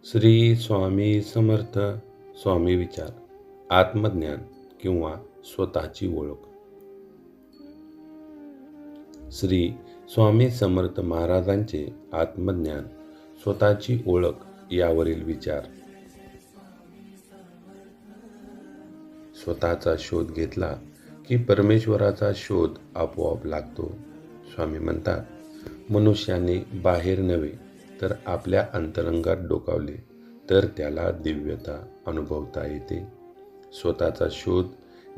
श्री स्वामी समर्थ. स्वामी विचार. आत्मज्ञान किंवा स्वतःची ओळख. श्री स्वामी समर्थ महाराजांचे आत्मज्ञान, स्वतःची ओळख यावरील विचार. स्वतःचा शोध घेतला की परमेश्वराचा शोध आपोआप लागतो. स्वामी म्हणतात, मनुष्याने बाहेर नव्हे तर आपल्या अंतरंगात डोकावले तर त्याला दिव्यता अनुभवता येते. स्वतःचा शोध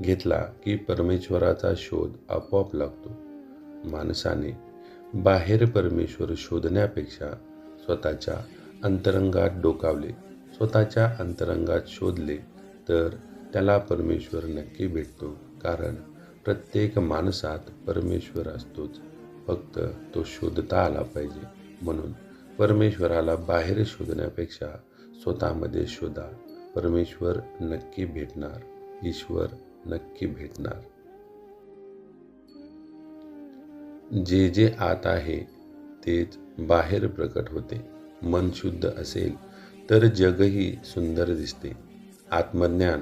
घेतला की परमेश्वराचा शोध आपोआप लागतो. माणसाने बाहेर परमेश्वर शोधण्यापेक्षा स्वतःच्या अंतरंगात डोकावले, स्वतःच्या अंतरंगात शोधले तर त्याला परमेश्वर नक्की भेटतो. कारण प्रत्येक माणसात परमेश्वर असतोच, फक्त तो शोधता आला पाहिजे. म्हणून परमेश्वराला बाहेर शोधण्यापेक्षा स्वतःमध्ये शोधा. परमेश्वर नक्की भेटणार, ईश्वर नक्की भेटणार. जे जे आत आहे तेच बाहेर प्रकट होते. मन शुद्ध असेल तर जगही सुंदर दिसते. आत्मज्ञान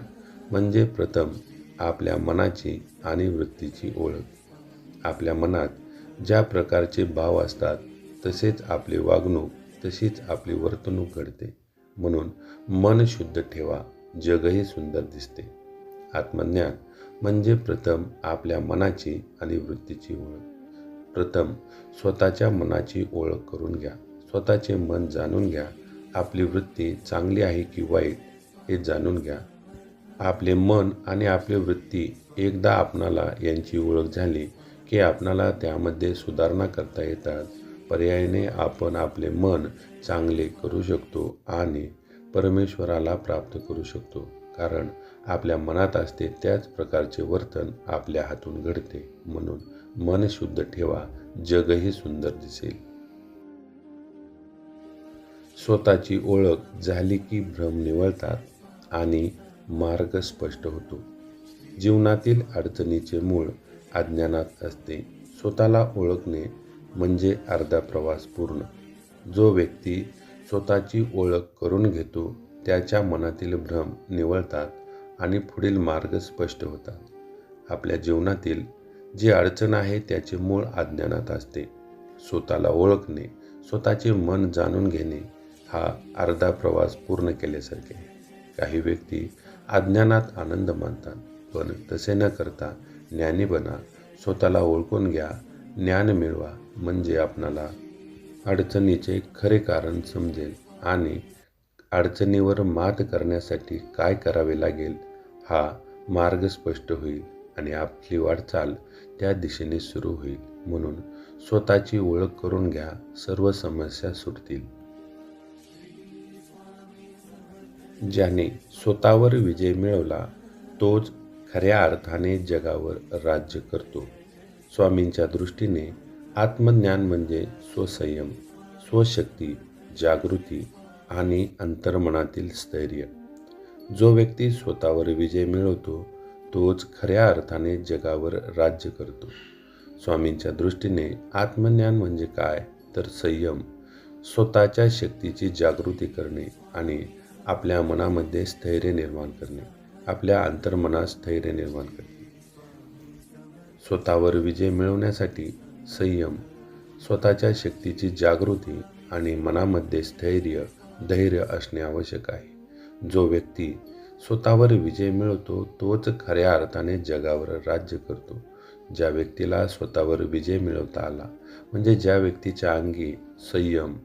म्हणजे प्रथम आपल्या मनाची आणि वृत्तीची ओळख. आपल्या मनात ज्या प्रकारचे भाव असतात तसेच आपली वागणूक, तशीच आपली वर्तणूक घडते. म्हणून मन शुद्ध ठेवा, जगही सुंदर दिसते. आत्मज्ञान म्हणजे प्रथम आपल्या मनाची आणि वृत्तीची ओळख. प्रथम स्वतःच्या मनाची ओळख करून घ्या, स्वतःचे मन जाणून घ्या. आपली वृत्ती चांगली आहे की वाईट हे जाणून घ्या. आपले मन आणि आपली वृत्ती एकदा आपणाला यांची ओळख झाली की आपणाला त्यामध्ये सुधारणा करता येतात. पर्यायाने आपण आपले मन चांगले करू शकतो आणि परमेश्वराला प्राप्त करू शकतो. कारण आपल्या मनात असते त्याच प्रकारचे वर्तन आपल्या हातून घडते. म्हणून मन शुद्ध ठेवा, जगही सुंदर दिसेल. स्वतःची ओळख झाली की भ्रम निवळतात आणि मार्ग स्पष्ट होतो. जीवनातील अडचणीचे मूळ अज्ञानात असते. स्वतःला ओळखणे म्हणजे अर्धा प्रवास पूर्ण. जो व्यक्ती स्वतःची ओळख करून घेतो त्याच्या मनातील भ्रम निवळतात आणि पुढील मार्ग स्पष्ट होतात. आपल्या जीवनातील जी अडचण आहे त्याचे मूळ अज्ञानात असते. स्वतःला ओळखणे, स्वतःचे मन जाणून घेणे हा अर्धा प्रवास पूर्ण केल्यासारखे. काही व्यक्ती अज्ञानात आनंद मानतात, पण तसे न करता ज्ञानी बना. स्वतःला ओळखून घ्या, ज्ञान मिळवा, म्हणजे आपणाला अडचणीचे खरे कारण समजेल आणि अडचणीवर मात करण्यासाठी काय करावे लागेल हा मार्ग स्पष्ट होईल आणि आपली वाटचाल त्या दिशेने सुरू होईल. म्हणून स्वतःची ओळख करून घ्या, सर्व समस्या सुटतील. ज्याने स्वतःवर विजय मिळवला तोच खऱ्या अर्थाने जगावर राज्य करतो. स्वामींच्या दृष्टीने आत्मज्ञान म्हणजे स्वसंयम, स्वशक्ती, जागृती आणि अंतर्मनातील स्थैर्य. जो व्यक्ती स्वतःवर विजय मिळवतो तोच खऱ्या अर्थाने जगावर राज्य करतो. स्वामींच्या दृष्टीने आत्मज्ञान म्हणजे काय तर संयम, स्वतःच्या शक्तीची जागृती करणे आणि आपल्या मनामध्ये स्थैर्य निर्माण करणे, आपल्या अंतर्मनात स्थैर्य निर्माण करणे. स्वतःवर विजय मिळवण्यासाठी संयम, स्वतःच्या शक्तीची जागृती आणि मनामध्ये स्थैर्य, धैर्य असणे आवश्यक आहे. जो व्यक्ती स्वतःवर विजय मिळवतो तोच खऱ्या अर्थाने जगावर राज्य करतो. ज्या व्यक्तीला स्वतःवर विजय मिळवता आला, म्हणजे ज्या व्यक्तीच्या अंगी संयम,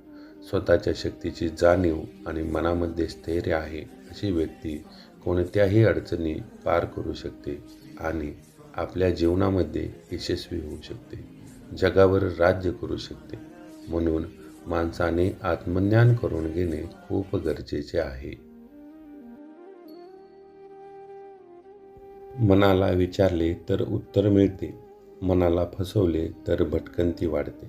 स्वतःच्या शक्तीची जाणीव आणि मनामध्ये स्थैर्य आहे, अशी व्यक्ती कोणत्याही अडचणी पार करू शकते आणि आपल्या जीवनामध्ये यशस्वी होऊ शकते, जगावर राज्य करू शकते. म्हणून माणसाने आत्मज्ञान करून घेणे खूप गरजेचे आहे. मनाला विचारले तर उत्तर मिळते, मनाला फसवले तर भटकंती वाढते.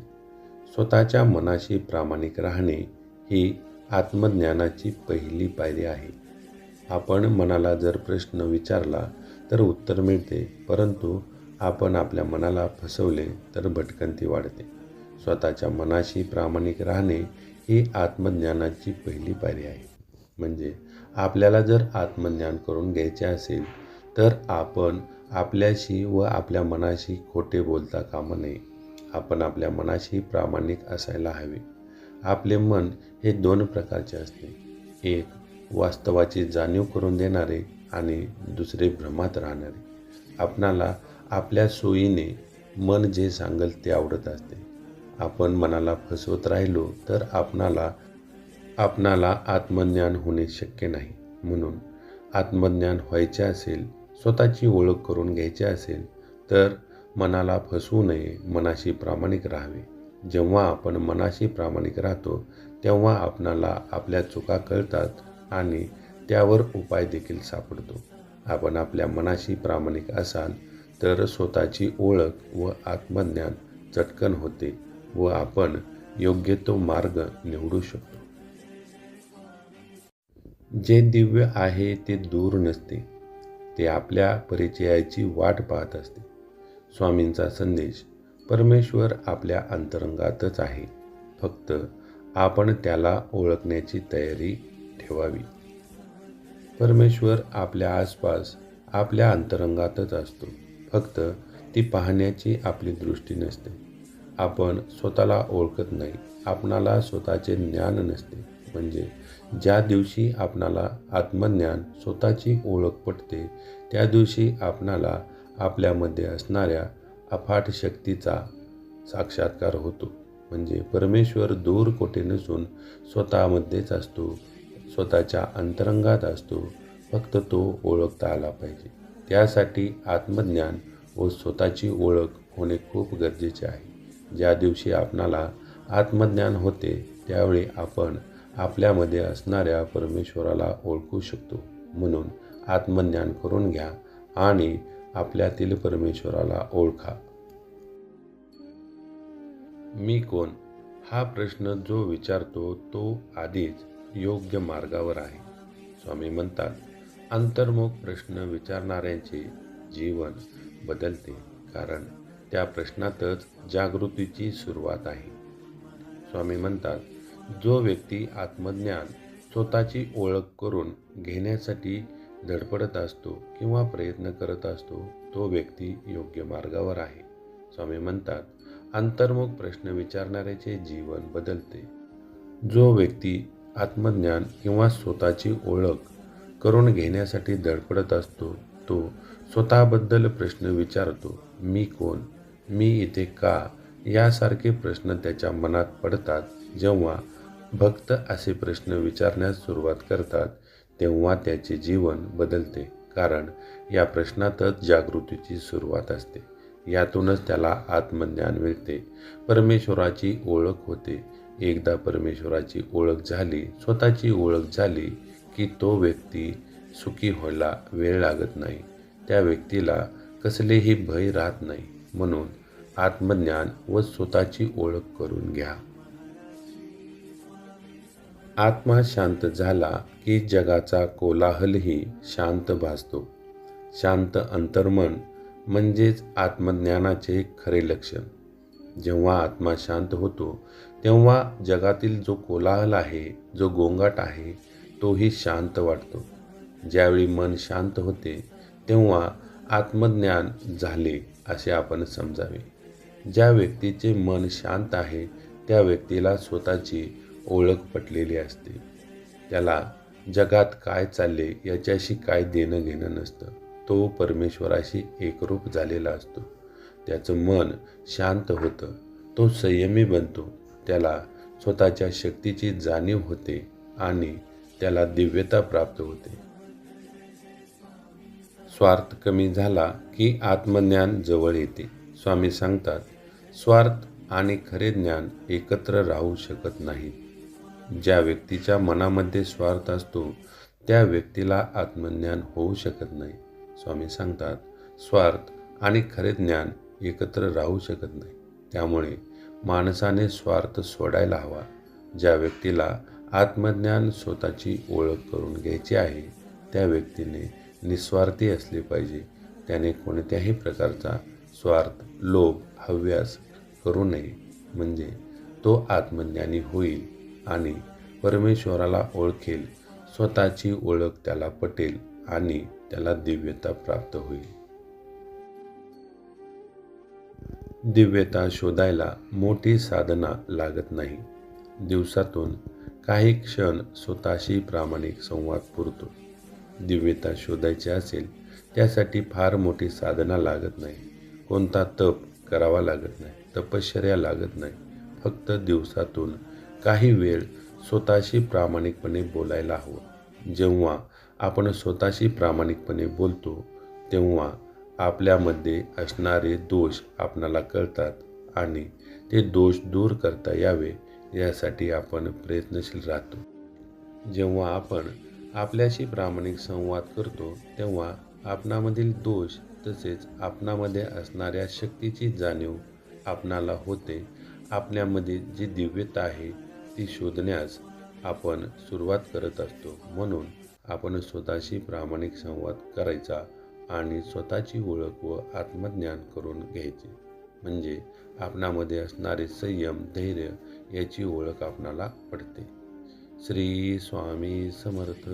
स्वतःच्या मनाशी प्रामाणिक राहणे ही आत्मज्ञानाची पहिली पायरी आहे. आपण मनाला जर प्रश्न विचारला तर उत्तर मिळते, परंतु आपण आपल्या मनाला फसवले तर भटकंती वाढते. स्वतःच्या मनाशी प्रामाणिक राहणे ही आत्मज्ञानाची पहिली पायरी आहे. म्हणजे आपल्याला जर आत्मज्ञान करून घ्यायचे असेल तर आपण आपल्याशी व आपल्या मनाशी खोटे बोलता कामा नये. आपण आपल्या मनाशी प्रामाणिक असायला हवे. आपले मन हे दोन प्रकारचे असते. एक वास्तवाची जाणीव करून देणारे आणि दुसरे भ्रमात राहणारे. आपणाला आपल्या सोयीने मन जे सांगेल ते आवडत असते. आपण मनाला फसवत राहिलो तर आपणाला आत्मज्ञान होणे शक्य नाही. म्हणून आत्मज्ञान व्हायचे असेल, स्वतःची ओळख करून घ्यायची असेल तर मनाला फसवू नये, मनाशी प्रामाणिक राहावे. जेव्हा आपण मनाशी प्रामाणिक राहतो तेव्हा आपणाला आपल्या चुका कळतात आणि त्यावर उपाय देखील सापडतो. आपण आपल्या मनाशी प्रामाणिक असाल तर स्वतःची ओळख व आत्मज्ञान चटकन होते व आपण योग्य तो मार्ग निवडू शकतो. जे दिव्य आहे ते दूर नसते, ते आपल्या परिचयाची वाट पाहत असते. स्वामींचा संदेश: परमेश्वर आपल्या अंतरंगातच आहे, फक्त आपण त्याला ओळखण्याची तयारी ठेवावी. परमेश्वर आपल्या आसपास आपल्या अंतरंगातच असतो, फक्त ती पाहण्याची आपली दृष्टी नसते. आपण स्वतःला ओळखत नाही, आपणाला स्वतःचे ज्ञान नसते. म्हणजे ज्या दिवशी आपणाला आत्मज्ञान, स्वतःची ओळख पटते त्या दिवशी आपणाला आपल्यामध्ये असणाऱ्या अफाट शक्तीचा साक्षात्कार होतो. म्हणजे परमेश्वर दूर कोठे नसून स्वतःमध्येच असतो, स्वतःच्या अंतरंगात असतो. फक्त तो ओळखता आला पाहिजे. त्यासाठी आत्मज्ञान व स्वतःची ओळख होणे खूप गरजेचे आहे. ज्या दिवशी आपणाला आत्मज्ञान होते त्यावेळी आपण आपल्यामध्ये असणाऱ्या परमेश्वराला ओळखू शकतो. म्हणून आत्मज्ञान करून घ्या आणि आपल्यातील परमेश्वराला ओळखा. मी कोण हा प्रश्न जो विचारतो तो आधीच योग्य मार्गावर आहे. स्वामी म्हणतात, अंतर्मुख प्रश्न विचारणाऱ्यांचे जीवन बदलते, कारण त्या प्रश्नातच जागृतीची सुरुवात आहे. स्वामी म्हणतात, जो व्यक्ती आत्मज्ञान, स्वतःची ओळख करून घेण्यासाठी धडपडत असतो किंवा प्रयत्न करत असतो तो व्यक्ती योग्य मार्गावर आहे. स्वामी म्हणतात, अंतर्मुख प्रश्न विचारणाऱ्याचे जीवन बदलते. जो व्यक्ती आत्मज्ञान किंवा स्वतःची ओळख करून घेण्यासाठी धडपडत असतो तो स्वतःबद्दल प्रश्न विचारतो. मी कोण? मी इथे का? यासारखे प्रश्न त्याच्या मनात पडतात. जेव्हा भक्त असे प्रश्न विचारण्यास सुरुवात करतात तेव्हा त्याचे जीवन बदलते, कारण या प्रश्नातच जागृतीची सुरुवात असते. यातूनच त्याला आत्मज्ञान मिळते, परमेश्वराची ओळख होते. एकदा परमेश्वराची ओळख झाली, स्वतःची ओळख झाली की तो व्यक्ती सुखी व्हायला वेळ लागत नाही. त्या व्यक्तीला कसलेही भय राहत नाही. म्हणून आत्मज्ञान व स्वतःची ओळख करून घ्या. आत्मा शांत झाला की जगाचा कोलाहलही शांत भासतो. शांत अंतर्मन म्हणजेच आत्मज्ञानाचे खरे लक्षण. जेव्हा आत्मा शांत होतो तेव्हा जगातील जो कोलाहल आहे, जो गोंगाट आहे, तोही शांत वाटतो. ज्यावेळी मन शांत होते तेव्हा आत्मज्ञान झाले असे आपण समजावे. ज्या व्यक्तीचे मन शांत आहे त्या व्यक्तीला स्वतःची ओळख पटलेली असते. त्याला जगात काय चालले याच्याशी काय देणं घेणं नसतं. तो परमेश्वराशी एकरूप झालेला असतो. त्याचं मन शांत होतं, तो संयमी बनतो, त्याला स्वतःच्या शक्तीची जाणीव होते आणि त्याला दिव्यता प्राप्त होते. स्वार्थ कमी झाला की आत्मज्ञान जवळ येते. स्वामी सांगतात, स्वार्थ आणि खरे ज्ञान एकत्र राहू शकत नाहीत. ज्या व्यक्तीच्या मनामध्ये स्वार्थ असतो त्या व्यक्तीला आत्मज्ञान होऊ शकत नाही. स्वामी सांगतात, स्वार्थ आणि खरे ज्ञान एकत्र राहू शकत नाही. त्यामुळे माणसाने स्वार्थ सोडायला हवा. ज्या व्यक्तीला आत्मज्ञान, स्वतःची ओळख करून घ्यायची आहे त्या व्यक्तीने निस्वार्थी असले पाहिजे. त्याने कोणत्याही प्रकारचा स्वार्थ, लोभ, हव्यास करू नये. म्हणजे तो आत्मज्ञानी होईल आणि परमेश्वराला ओळखेल, स्वतःची ओळख त्याला पटेल आणि त्याला दिव्यता प्राप्त होईल. दिव्यता शोधायला मोठी साधना लागत नाही. दिवसातून काही क्षण स्वतःशी प्रामाणिक संवाद पुरतो. दिव्यता शोधायची असेल त्यासाठी फार मोठी साधना लागत नाही. कोणता तप करावा लागत नाही, तपश्चर्या लागत नाही. फक्त दिवसातून काही वेळ स्वतःशी प्रामाणिकपणे बोलायला हवं. जेव्हा आपण स्वतःशी प्रामाणिकपणे बोलतो तेव्हा आपल्यामध्ये असणारे दोष आपणाला कळतात आणि ते दोष दूर करता यावे यासाठी आपण प्रयत्नशील राहतो. जेव्हा आपण आपल्याशी प्रामाणिक संवाद करतो तेव्हा आपणामधील दोष तसेच आपणामध्ये असणाऱ्या शक्तीची जाणीव आपणाला होते. आपल्यामध्ये जी दिव्यता आहे ती शोधण्यास आपण सुरुवात करत असतो. म्हणून आपण स्वतःशी प्रामाणिक संवाद करायचा आणि स्वतःची ओळख व आत्मज्ञान करून घ्यायचे. म्हणजे आपणामध्ये असणारे संयम, धैर्य याची ओळख आपणाला पडते. श्री स्वामी समर्थ.